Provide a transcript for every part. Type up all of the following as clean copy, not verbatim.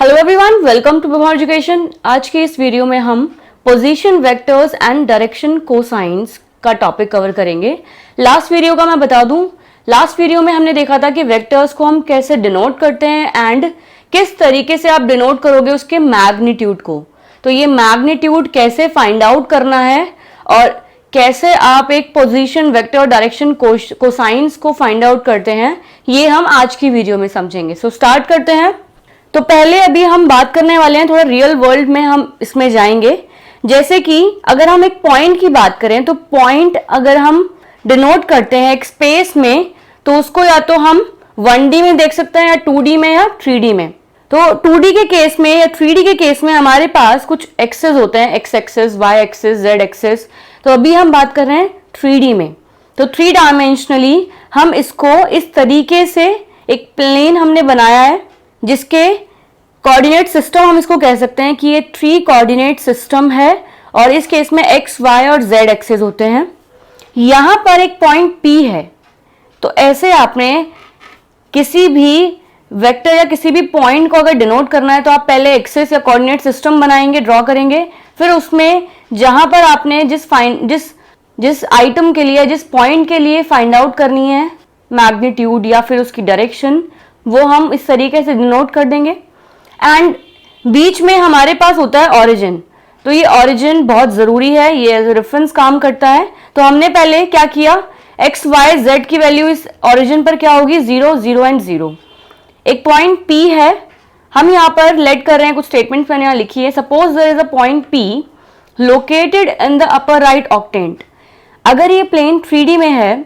Hello everyone, welcome to Vibhar education. आज के इस वीडियो में हम position vectors and direction cosines का टॉपिक कवर करेंगे। लास्ट वीडियो का मैं बता दूं, लास्ट वीडियो में हमने देखा था कि वेक्टर्स को हम कैसे डिनोट करते हैं एंड किस तरीके से आप डिनोट करोगे उसके मैग्नीट्यूड को। तो ये मैग्नीट्यूड कैसे फाइंड आउट करना है और कैसे आप एक पोजीशन वेक्टर और डायरेक्शन कोसाइंस को फाइंड आउट करते हैं, ये हम आज की वीडियो में समझेंगे। सो स्टार्ट करते हैं। तो पहले अभी हम बात करने वाले हैं, थोड़ा रियल वर्ल्ड में हम इसमें जाएंगे। जैसे कि अगर हम एक पॉइंट की बात करें तो पॉइंट अगर हम डिनोट करते हैं एक स्पेस में तो उसको या तो हम 1D में देख सकते हैं या 2D में या 3D में। तो 2D के केस में या 3D के केस में हमारे पास कुछ एक्सेस होते हैं, x axes, y axes, z axes. तो अभी हम बात कर रहे हैं 3D में। तो 3 डायमेंशनली हम इसको इस तरीके से एक प्लेन हमने बनाया है जिसके कोऑर्डिनेट सिस्टम हम इसको कह सकते हैं कि ये 3 कोऑर्डिनेट सिस्टम है और इस केस में एक्स, वाई और जेड एक्सेस होते हैं। यहां पर एक पॉइंट P है। तो ऐसे आपने किसी भी वेक्टर या किसी भी पॉइंट को अगर डिनोट करना है तो आप पहले एक्सेस या कोऑर्डिनेट सिस्टम बनाएंगे, ड्रॉ करेंगे, फिर उसमें जहां पर आपने जिस आइटम के लिए, जिस पॉइंट के लिए फाइंड आउट करनी है मैग्नीट्यूड या फिर उसकी डायरेक्शन, वो हम इस तरीके से डिनोट कर देंगे। एंड बीच में हमारे पास होता है ऑरिजिन। तो ये ऑरिजिन बहुत जरूरी है, ये एज रेफरेंस काम करता है। तो हमने पहले क्या किया, एक्स, वाई, जेड की वैल्यू इस ऑरिजिन पर क्या होगी, 0, 0 एंड 0। एक पॉइंट P है, हम यहाँ पर लेट कर रहे हैं, कुछ स्टेटमेंट्स मैंने यहाँ लिखी है। Suppose there is a point P located in the upper right octant. अगर ये प्लेन 3D में है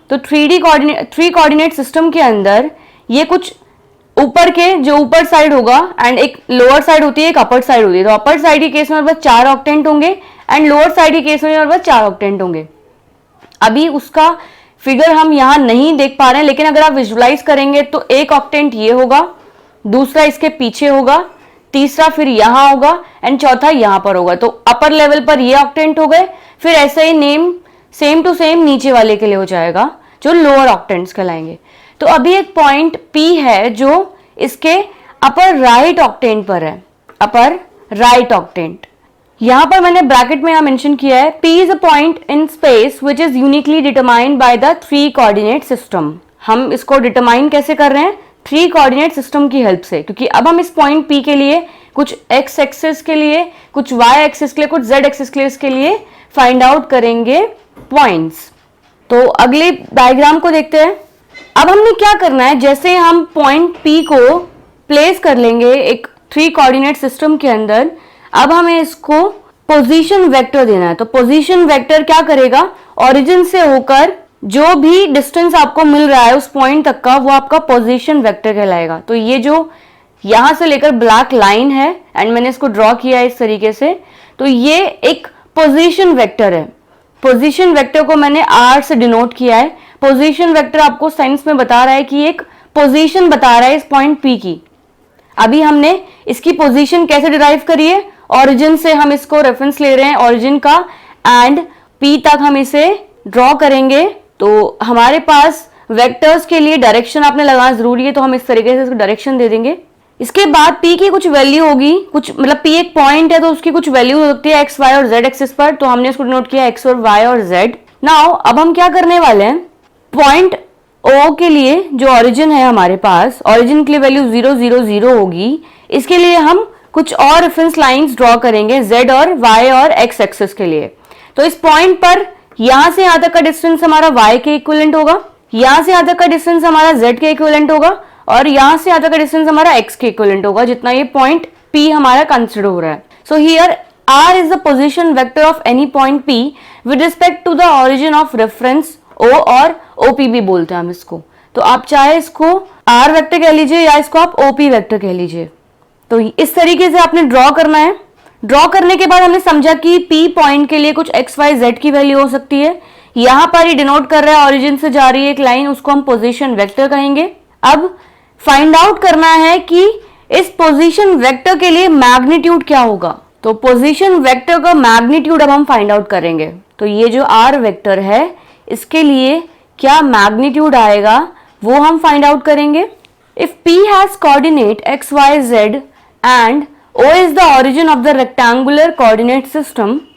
तो 3 कोऑर्डिनेट सिस्टम के अंदर ये कुछ ऊपर के, जो ऊपर साइड होगा एंड एक लोअर साइड होती है, एक अपर साइड होती है। तो अपर साइड के केस में हमारे पास 4 ऑक्टेंट होंगे एंड लोअर साइड के केस में हमारे पास 4 ऑक्टेंट होंगे। अभी उसका फिगर हम यहाँ नहीं देख पा रहे हैं, लेकिन अगर आप विजुअलाइज करेंगे तो एक ऑक्टेंट ये होगा, दूसरा इसके पीछे होगा, तीसरा फिर यहाँ होगा एंड चौथा यहाँ पर होगा। तो अपर लेवल पर ये ऑक्टेंट हो गए, फिर ऐसे ही नेम सेम टू सेम नीचे वाले के लिए हो जाएगा जो लोअर ऑक्टेंट्स कहलाएंगे। तो अभी एक पॉइंट P है जो इसके अपर राइट ऑक्टेंट पर है, अपर राइट ऑक्टेंट। यहां पर मैंने ब्रैकेट में यहां मेंशन किया है, P is a point in space which is uniquely determined by the 3 coordinate system. हम इसको डिटरमाइन कैसे कर रहे हैं, 3 कोऑर्डिनेट सिस्टम की हेल्प से, क्योंकि अब हम इस पॉइंट P के लिए कुछ एक्स एक्सिस के लिए, कुछ वाई एक्सिस के लिए, कुछ जेड एक्सिस के लिए फाइंड आउट करेंगे पॉइंट्स। तो अगले डायग्राम को देखते हैं। अब हमने क्या करना है, जैसे हम पॉइंट P को प्लेस कर लेंगे एक 3 कोऑर्डिनेट सिस्टम के अंदर, अब हमें इसको पोजीशन वेक्टर देना है। तो पोजीशन वेक्टर क्या करेगा, ओरिजिन से होकर जो भी डिस्टेंस आपको मिल रहा है उस पॉइंट तक का, वो आपका पोजीशन वेक्टर कहलाएगा। तो ये जो यहां से लेकर ब्लैक लाइन है एंड मैंने इसको ड्रॉ किया है इस तरीके से, तो ये एक पोजीशन वेक्टर है। पोजीशन वेक्टर को मैंने R से डिनोट किया है। पोजीशन वेक्टर आपको साइंस में बता रहा है कि एक पोजीशन बता रहा है इस पॉइंट P की। अभी हमने इसकी पोजीशन कैसे डिराइव करी है, ऑरिजिन से हम इसको रेफरेंस ले रहे हैं, ऑरिजिन का, एंड P तक हम इसे ड्रॉ करेंगे। तो हमारे पास वेक्टर्स के लिए डायरेक्शन आपने लगाना जरूरी है, तो हम इस तरीके से इसको डायरेक्शन दे देंगे। इसके बाद P की कुछ वैल्यू होगी, कुछ मतलब P एक पॉइंट है तो उसकी कुछ वैल्यू होती है एक्स, वाई और जेड एक्सिस पर। तो हमने इसको डिनोट किया एक्स और वाई और जेड। नाउ अब हम क्या करने वाले हैं, पॉइंट O के लिए जो ऑरिजिन है हमारे पास, ऑरिजिन के लिए वैल्यू 0, 0, 0 होगी। इसके लिए हम कुछ और रेफरेंस लाइंस ड्रॉ करेंगे Z और Y और X एक्सिस के लिए। तो इस पॉइंट पर यहां से यहां तक का डिस्टेंस हमारा Y के इक्विवेलेंट होगा, यहां से यहां तक का डिस्टेंस हमारा Z के इक्विवेलेंट होगा और यहां से यहां तक का डिस्टेंस हमारा X के इक्विवेलेंट होगा, जितना ये पॉइंट P हमारा कंसिडर हो रहा है। So here R is the position vector of any point P with respect to the origin of reference O और OP भी बोलते हैं हम इसको। तो आप चाहे इसको R वेक्टर कह लीजिए या इसको आप OP वेक्टर कह लीजिए। तो इस तरीके से आपने ड्रॉ करना है। ड्रॉ करने के बाद हमने समझा कि P पॉइंट के लिए कुछ एक्स, वाई, जेड की वैल्यू हो सकती है। यहां पर ये डिनोट कर रहा है, ऑरिजिन से जा रही है एक लाइन, उसको हम पोजीशन वेक्टर कहेंगे। अब फाइंड आउट करना है कि इस पोजीशन वेक्टर के लिए मैग्नीट्यूड क्या होगा। तो पोजीशन वेक्टर का मैग्नीट्यूड अब हम फाइंड आउट करेंगे। तो ये जो R वेक्टर है इसके लिए क्या मैग्नीट्यूड आएगा वो हम फाइंड आउट करेंगे। If P has coordinate x, y, z and O is the origin of the rectangular coordinate system,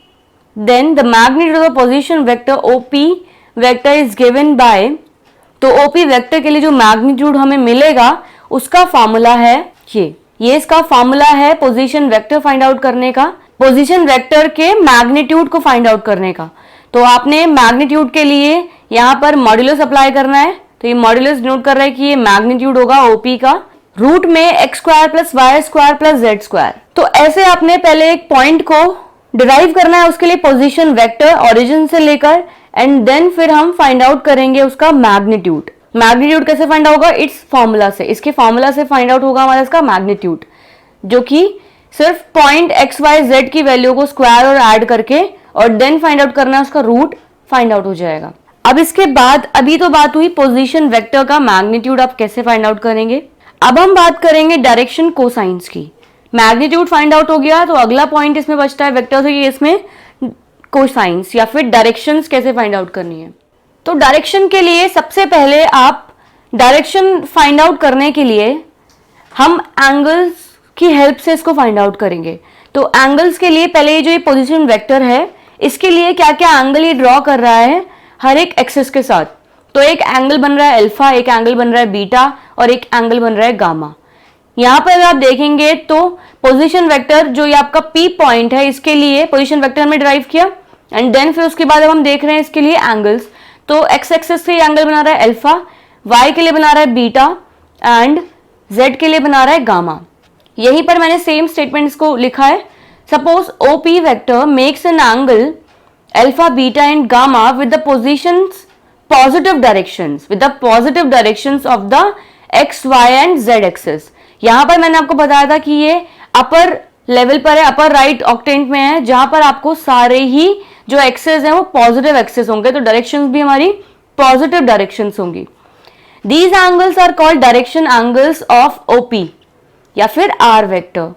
then the magnitude of the position vector OP vector is given by, तो OP vector के लिए जो magnitude हमें मिलेगा उसका formula है ये इसका फॉर्मूला है पोजीशन वेक्टर फाइंड आउट करने का, पोजीशन वेक्टर के मैग्नीट्यूड को फाइंड आउट करने का। तो आपने मैग्नीट्यूड के लिए यहाँ पर मॉड्यूलस अप्लाई करना है, तो ये मॉड्यूलस डिनोट कर रहा है कि ये मैग्नीट्यूड होगा ओपी का रूट में x square plus y square plus z square. तो ऐसे आपने पहले एक पॉइंट को डिराइव करना है, उसके लिए पोजीशन वेक्टर ओरिजिन से लेकर, एंड देन फिर हम फाइंड आउट करेंगे उसका मैग्नीट्यूड। मैग्नीट्यूड कैसे फाइंड आउट होगा? इट्स फॉर्मूला से, इसके फॉर्मूला से फाइंड आउट होगा हमारा इसका मैग्नीट्यूड, जो कि सिर्फ पॉइंट एक्स वाई जेड की वैल्यू को स्क्वायर और ऐड करके और देन फाइंड आउट करना है, उसका रूट फाइंड आउट हो जाएगा। अब इसके बाद अभी तो बात हुई पोजीशन वेक्टर का मैग्नीट्यूड आप कैसे फाइंड आउट करेंगे। अब हम बात करेंगे डायरेक्शन कोसाइंस की। मैग्नीट्यूड फाइंड आउट हो गया, तो अगला पॉइंट इसमें बचता है वेक्टर से, इसमें कोसाइंस या फिर डायरेक्शंस कैसे फाइंड आउट करनी है। तो डायरेक्शन के लिए सबसे पहले आप डायरेक्शन फाइंड आउट करने के लिए हम एंगल्स की हेल्प से इसको फाइंड आउट करेंगे। तो एंगल्स के लिए पहले ये जो ये पोजीशन वेक्टर है, इसके लिए क्या क्या एंगल ये ड्रॉ कर रहा है हर एक एक्सिस के साथ। तो एक एंगल बन रहा है अल्फा, एक एंगल बन रहा है बीटा और एक एंगल बन रहा है गामा। यहाँ पर अगर आप देखेंगे तो पोजीशन वेक्टर जो ये आपका पी पॉइंट है, इसके लिए पोजीशन वेक्टर हमने ड्राइव किया, एंड देन फिर उसके बाद अब हम देख रहे हैं इसके लिए एंगल्स। तो एक्स एक्सिस से एंगल बना रहा है अल्फा, वाई के लिए बना रहा है बीटा एंड जेड के लिए बना रहा है गामा। यहीं पर मैंने सेम स्टेटमेंट इसको लिखा है। Suppose OP vector makes an angle alpha beta and gamma with the positions positive directions of the X Y and Z axis. यहां पर मैंने आपको बताया था कि ये अपर लेवल पर है, अपर राइट ऑक्टेंट में है, जहां पर आपको सारे ही जो एक्सेस हैं वो पॉजिटिव एक्सेस होंगे, तो डायरेक्शंस भी हमारी पॉजिटिव डायरेक्शंस होंगी। These angles are called direction angles of OP या फिर आर वेक्टर।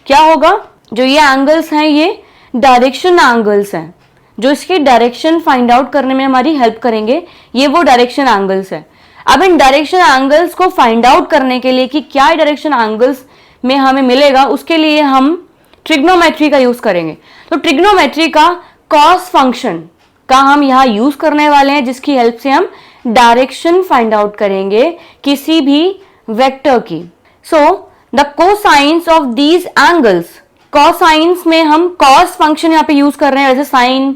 क्या होगा? जो ये एंगल्स हैं ये डायरेक्शन एंगल्स हैं, जो इसकी डायरेक्शन फाइंड आउट करने में हमारी हेल्प करेंगे। ये वो डायरेक्शन एंगल्स है। अब इन डायरेक्शन एंगल्स को फाइंड आउट करने के लिए कि क्या डायरेक्शन एंगल्स में हमें मिलेगा, उसके लिए हम ट्रिग्नोमेट्री का यूज करेंगे। तो ट्रिग्नोमेट्री का कॉस फंक्शन का हम यहाँ यूज करने वाले हैं, जिसकी हेल्प से हम डायरेक्शन फाइंड आउट करेंगे किसी भी वेक्टर की। So the cosines of these angles, cosines में हम कॉस फंक्शन यहाँ पे यूज कर रहे हैं। वैसे साइन,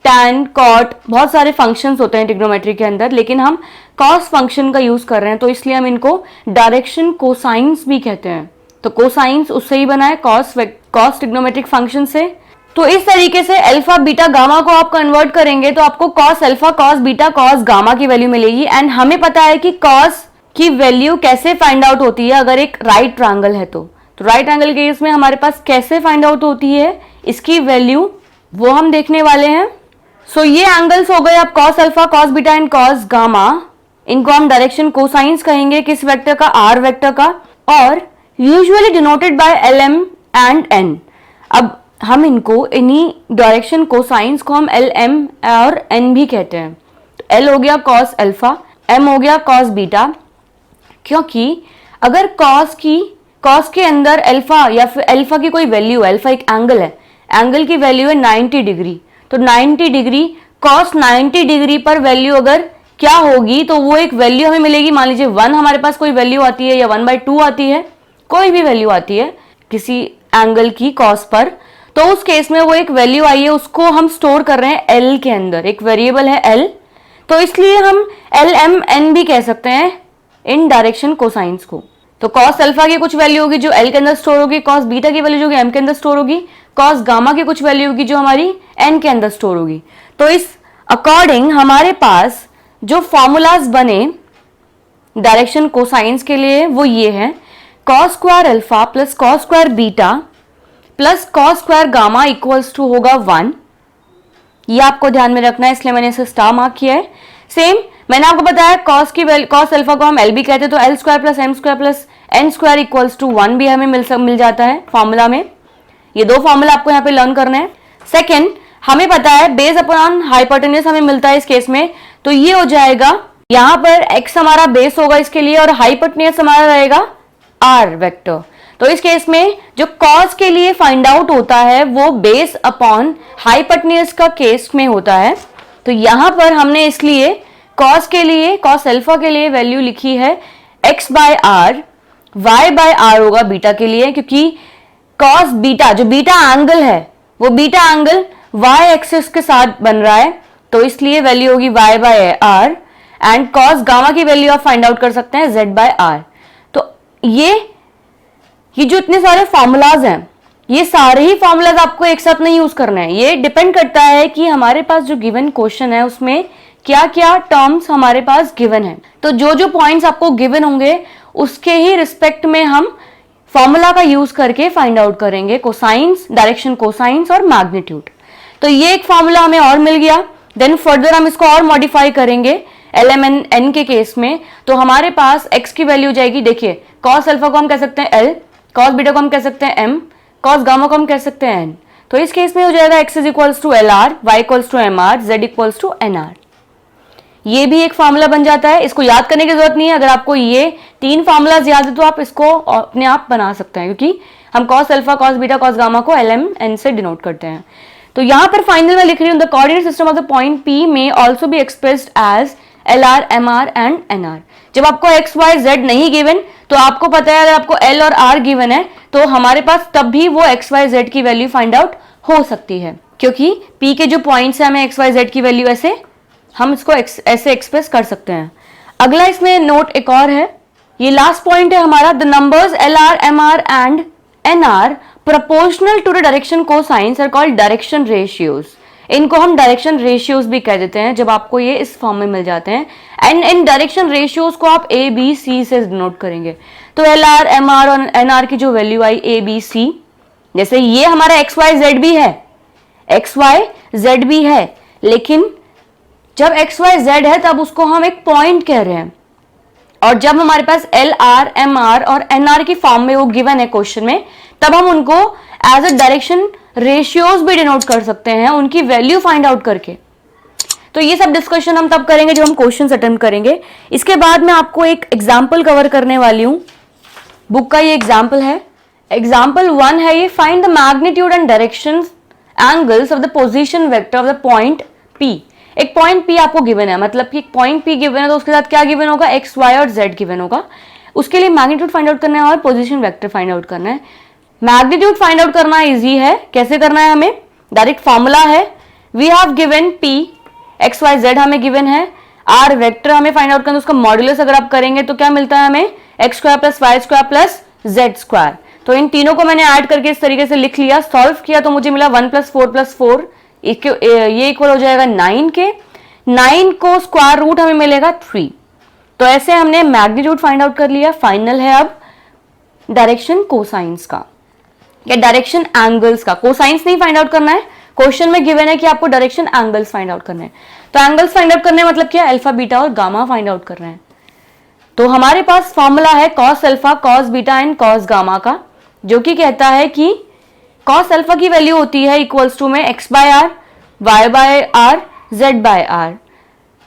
टैन, कॉट बहुत सारे फंक्शंस होते हैं ट्रिग्नोमेट्री के अंदर, लेकिन हम कॉस फंक्शन का यूज कर रहे हैं, तो इसलिए हम इनको डायरेक्शन कोसाइंस भी कहते हैं। तो कोसाइंस उससे ही बना है, कॉस ट्रिग्नोमेट्रिक फंक्शन से। तो इस तरीके से अल्फा बीटा गामा को आप कन्वर्ट करेंगे तो आपको cos alpha cos beta cos gamma की वैल्यू मिलेगी। एंड हमें पता है कि कॉस की वैल्यू कैसे फाइंड आउट होती है अगर एक राइट ट्रायंगल है। तो राइट एंगल के केस में हमारे पास कैसे फाइंड आउट होती है इसकी वैल्यू, वो हम देखने वाले हैं। सो ये एंगल्स हो गए आप cos alpha cos beta and cos gamma. इनको हम डायरेक्शन कोसाइंस कहेंगे किस वेक्टर का? आर वेक्टर का, और usually denoted by L M and N. अब हम इनको इन्हीं डायरेक्शन कोसाइंस को हम एल एम और एन भी कहते हैं। तो एल हो गया कॉस अल्फा, एम हो गया कॉस बीटा, क्योंकि अगर कॉस के अंदर अल्फा या फिर अल्फा की कोई वैल्यू, अल्फा एक एंगल है, एंगल की वैल्यू है 90 डिग्री, तो 90 डिग्री कॉस 90 डिग्री पर वैल्यू अगर क्या होगी तो वो एक वैल्यू हमें मिलेगी। मान लीजिए 1 हमारे पास कोई वैल्यू आती है या 1/2 आती है, कोई भी वैल्यू आती है किसी एंगल की कॉस पर, तो उस केस में वो एक वैल्यू आई है, उसको हम स्टोर कर रहे हैं एल के अंदर, एक वेरिएबल है एल, तो इसलिए हम एल एम एन भी कह सकते हैं इन डायरेक्शन कोसाइंस को। तो कॉस अल्फा की कुछ वैल्यू होगी जो एल के अंदर स्टोर होगी, कॉस बीटा की वैल्यू जो एम के अंदर स्टोर होगी, कॉस गामा की कुछ वैल्यू होगी जो हमारी एन के अंदर स्टोर होगी। तो इस अकॉर्डिंग हमारे पास जो फॉर्मूलाज बने डायरेक्शन कोसाइंस के लिए वो ये है, cos square alpha plus cos square beta plus cos square gamma equals to होगा 1। ये आपको ध्यान में रखना है, इसलिए मैंने इसे स्टार मार्क किया है। सेम मैंने आपको बताया कॉस अल्फा को हम एल भी कहते हैं, तो L square plus M square plus N square equals to 1 भी हमें मिल जाता है फॉर्मूला में। ये दो फॉर्मूला आपको यहाँ पे लर्न करना है। सेकेंड, हमें पता है बेस अपॉन हाइपोटेन्यूज हमें मिलता है इस केस में, तो ये हो जाएगा यहाँ पर x हमारा बेस होगा इसके लिए और हाइपोटेन्यूज हमारा रहेगा r वेक्टर। तो इस केस में जो कॉस के लिए फाइंड आउट होता है वो बेस अपॉन हाइपोटेन्यूज का केस में होता है। तो यहां पर हमने इसलिए कॉस के लिए, कॉस अल्फा के लिए वैल्यू लिखी है x by R, y by R होगा बीटा के लिए, क्योंकि कॉस बीटा, जो बीटा एंगल है वो बीटा एंगल y एक्सिस के साथ बन रहा है, तो इसलिए वैल्यू होगी y by R. And cos gamma की वैल्यू आप फाइंड आउट कर सकते हैं z बाय आर। तो ये जो इतने सारे फॉर्मूलाज हैं, ये सारे ही फॉर्मूलाज आपको एक साथ नहीं यूज करना है। ये डिपेंड करता है कि हमारे पास जो गिवन क्वेश्चन है उसमें क्या क्या टर्म्स हमारे पास गिवन है। तो जो जो पॉइंट्स आपको गिवन होंगे उसके ही रिस्पेक्ट में हम फॉर्मूला का यूज करके फाइंड आउट करेंगे कोसाइंस, डायरेक्शन कोसाइंस और मैग्नीट्यूड। तो ये एक फॉर्मूला हमें और मिल गया। देन फर्दर हम इसको और मॉडिफाई करेंगे LMN के केस में। तो हमारे पास x की वैल्यू जाएगी, देखिए cos अल्फा को हम कह सकते हैं L, cos बीटा को हम कह सकते हैं M, cos गामा को हम कह सकते हैं N। तो इस केस में हो जाएगा x is equals to LR, y equals to MR, z equals to NR। ये भी एक फॉर्मूला बन जाता है, इसको याद करने की जरूरत नहीं है। अगर आपको ये 3 फॉर्मूलाज याद है तो आप इसको अपने आप बना सकते हैं, क्योंकि हम cos alpha, cos beta, cos gamma को LMN से डिनोट करते हैं। तो यहां पर फाइनल में लिख रही हूं, the coordinate system of the point P में also be expressed as LR, MR and NR। जब आपको x, y, z नहीं गिवन तो आपको पता है, अगर आपको L और R गिवन है तो हमारे पास तब भी वो x, y, z की वैल्यू फाइंड आउट हो सकती है, क्योंकि P के जो पॉइंट्स है हमें x, y, z की वैल्यू ऐसे हम इसको ऐसे एक्सप्रेस कर सकते हैं। अगला इसमें नोट एक और है, ये लास्ट पॉइंट है हमारा, the numbers LR, MR and NR proportional to the direction cosines are called direction ratios. इनको हम डायरेक्शन रेशियोज भी कह देते हैं जब आपको ये इस फॉर्म में मिल जाते हैं। एंड इन डायरेक्शन रेशियोज को आप A, B, C से डिनोट करेंगे। तो LR, MR और NR की जो value I A, B, C, जैसे ये हमारा x, y, z भी है, x, y, z भी है, लेकिन जब x, y, z है तब उसको हम एक पॉइंट कह रहे हैं, और जब हमारे पास LR, MR और NR की फॉर्म में वो गिवन है क्वेश्चन में, तब हम उनको एज अ डायरेक्शन रेशियोज भी डिनोट कर सकते हैं उनकी वैल्यू फाइंड आउट करके। तो ये सब डिस्कशन हम तब करेंगे जब हम क्वेश्चंस अटेम्प्ट करेंगे। इसके बाद मैं आपको एक एग्जांपल कवर करने वाली हूं, बुक का ये एग्जांपल है। एग्जांपल 1 है ये, find the magnitude and direction angles of the position vector of the point P। एक पॉइंट P आपको गिवन है, मतलब कि एक पॉइंट P गिवन है तो उसके साथ क्या गिवन होगा, x, y और z गिवन होगा। उसके लिए मैग्नीट्यूड फाइंड आउट करना है और पोजीशन वेक्टर फाइंड आउट करना है। मैग्नीट्यूड फाइंड आउट करना इजी है, कैसे करना है, हमें डायरेक्ट फॉर्मूला है, we have given P, x, y, z हमें गिवन है, R वेक्टर हमें फाइंड आउट करना है, उसका मॉड्यूलस अगर आप करेंगे तो क्या मिलता है हमें, x square plus y square plus z square. तो इन तीनों को मैंने ऐड करके इस तरीके से लिख लिया, सॉल्व किया तो मुझे मिला 1 + 4 + 4, ये इक्वल हो जाएगा 9 के। 9 को स्क्वायर रूट हमें मिलेगा 3। तो ऐसे हमने मैग्नीट्यूड फाइंड आउट कर लिया। फाइनल है अब डायरेक्शन कोसाइंस का या डायरेक्शन एंगल्स का। कोसाइंस नहीं फाइंड आउट करना है, क्वेश्चन में गिवन है कि आपको डायरेक्शन एंगल्स फाइंड आउट करने हैं। तो एंगल्स फाइंड आउट करने मतलब क्या, अल्फा, बीटा और गामा फाइंड आउट कर रहे हैं। तो हमारे पास फॉर्मूला है cos alpha, cos beta and cos gamma का, जो कि कहता है कि कॉस अल्फा की वैल्यू होती है इक्वल्स टू में x by R, y by R, z by R.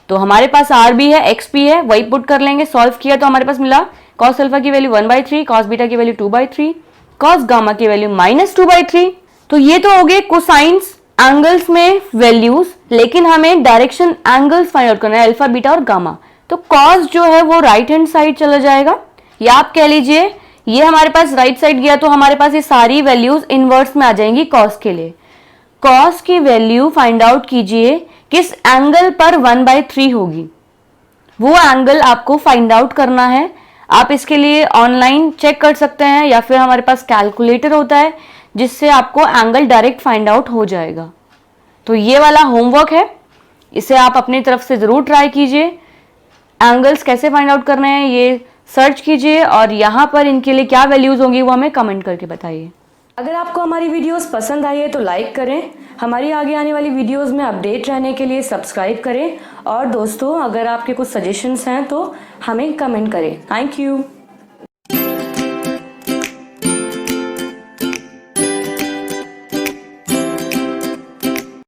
तो हमारे पास r भी है, x भी है, वही पुट कर लेंगे, सॉल्व किया तो हमारे पास मिला कॉस अल्फा की वैल्यू 1/3, कॉस बीटा की वैल्यू 2/3, कॉस गामा की वैल्यू -2/3। तो ये तो हो गए कोसाइंस एंगल्स में वैल्यूज, लेकिन हमें डायरेक्शन एंगल्स फाइंड आउट करना है, अल्फा, बीटा और गामा। तो कॉस जो है वो राइट हैंड साइड चला जाएगा, या आप कह लीजिए ये हमारे पास राइट साइड गया तो हमारे पास ये सारी वैल्यूज इनवर्स में आ जाएंगी कॉस के लिए। कॉस की वैल्यू फाइंड आउट कीजिए किस एंगल पर 1/3 होगी, वो एंगल आपको फाइंड आउट करना है। आप इसके लिए ऑनलाइन चेक कर सकते हैं या फिर हमारे पास कैलकुलेटर होता है जिससे आपको एंगल डायरेक्ट फाइंड आउट हो जाएगा। तो ये वाला होमवर्क है, इसे आप अपनी तरफ से जरूर ट्राई कीजिए। एंगल्स कैसे फाइंड आउट करने हैं ये सर्च कीजिए, और यहाँ पर इनके लिए क्या वैल्यूज होंगी वो हमें कमेंट करके बताइए। अगर आपको हमारी वीडियोस पसंद आई है तो लाइक करें, हमारी आगे आने वाली वीडियोस में अपडेट रहने के लिए सब्सक्राइब करें, और दोस्तों अगर आपके कुछ सजेशंस हैं तो हमें कमेंट करें। Thank you.